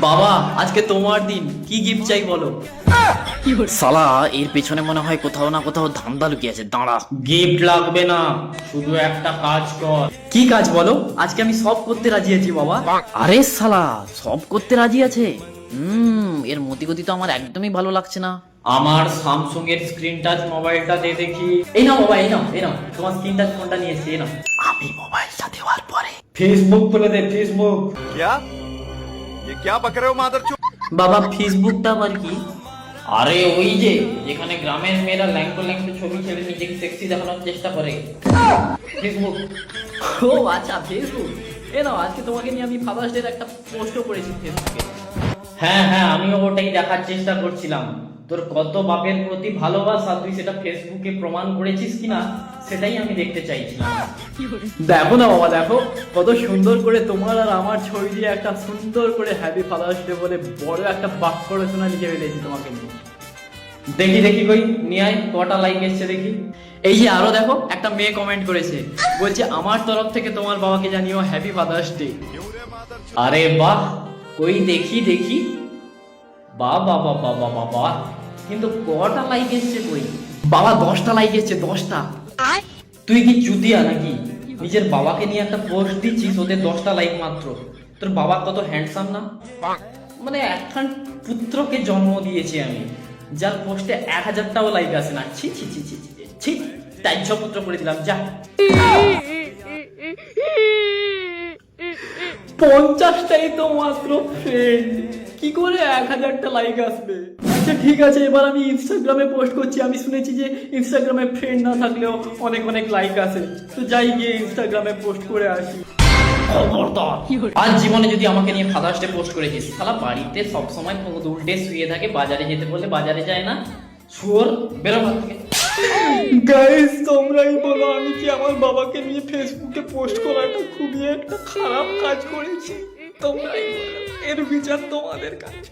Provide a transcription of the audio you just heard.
বাবা আজকে তোমার দিন, কি গিফট চাই বলো। সালা এর পেছনে মনে হয় কোথাও না কোথাও ধান্দা লুকিয়ে আছে, দাঁড়া। গিফট লাগবে না, শুধু একটা কাজ কর। কি কাজ বলো? আজকে আমি সব করতে রাজি আছি বাবা। আরে সালা সব করতে রাজি আছে। এর মতিগতি তো আমার একদমই ভালো লাগছে না। আমার স্যামসাং এর স্ক্রিন টাচ মোবাইলটা দে দেখি। এই নাও বাবা, এই নাও, এই নাও তোমার স্ক্রিন টাচ ফোনটা নিয়েছি, এই নাও। আমি মোবাইলটা দেওয়ার পরে ফেসবুক খুলে দে, ফেসবুক। क्या ये क्या बक रहे हो मादरचोद? বাবা ফেসবুকটা আবার কি? আরে ওই যে যেখানে গ্রামের মেয়েরা ল্যাংটো ল্যাংটো ছবি ছেড়ে নিজেকে সেক্সি দেখানোর চেষ্টা করে, ফেসবুক। ও আচ্ছা ফেসবুক। এ নাও, আজকে তোমাকে নিয়ে আমি ফাদার্স ডে একটা পোস্টও করেছি ফেসবুকে। হ্যাঁ হ্যাঁ, আমিও ওটাই দেখার চেষ্টা করছিলাম তোর কত বাপের প্রতি ভালোবাসা, তুই সেটা ফেসবুকে প্রমাণ করেছিস কিনা সেটাই আমি দেখতে চাইছিলাম। দেখো না বাবা, দেখো কত সুন্দর করে তোমার আর আমার ছবি দিয়ে একটা সুন্দর করে হ্যাপি ফাদার্স ডে বলে বড় একটা বাক্য রচনা লিখে ফেলেছি তোমাকে নিয়ে। দেখি দেখি কই নিয়ে আয়, কটা লাইক এসছে দেখি। এই যে আরো দেখো, একটা মেয়ে কমেন্ট করেছে, বলছে আমার তরফ থেকে তোমার বাবাকে জানিও হ্যাপি ফাদার্স ডে। আরে বাহ, কই দেখি দেখি। বাহ বাহ বাহ বাহ বাহ বাহ বাহ, কিন্তু কটা লাইক এসছে কই? বাবা 10টা লাইক এসছে, 10টা। তুই কি চুতিয়া নাকি? নিজের বাবাকে নিয়ে একটা পোস্ট দিচ্ছিস, ওদের 10টা লাইক মাত্র। তোর বাবা কত হ্যান্ডসাম না, মানে একখান পুত্রকে জন্ম দিয়েছি আমি, যার পোস্টে 1000টাও লাইক আসে না। ছি ছি ছি ছি ছি, ত্যায্য পুত্র করে দিলাম, যা। 50টাই তো মাত্র ফ্রেন্ড, কি করে 1000টা লাইক আসবে? আচ্ছা ঠিক আছে, এবার আমি ইনস্টাগ্রামে পোস্ট করছি। আমি শুনেছি যে ইনস্টাগ্রামে ফ্রেন্ড না থাকলেও অনেক অনেক লাইক আসে, তো যাই গিয়ে ইনস্টাগ্রামে পোস্ট করে আসি। আজ জীবনে যদি আমাকে নিয়ে ফাদার্স ডে পোস্ট করেছিস, শালা বাড়িতে সবসময় উল্টে শুয়ে থাকে, বাজারে যেতে বললে বাজারে যায় না, শুয়োর, বেরো ঘর থেকে। গাইস তোমরাই বলো, আমি কি আমার বাবাকে নিয়ে ফেসবুকে পোস্ট করাটা খুবই একটা খারাপ কাজ করেছি? তোমরাই বলো, এর বিচার তোমাদের কাছে।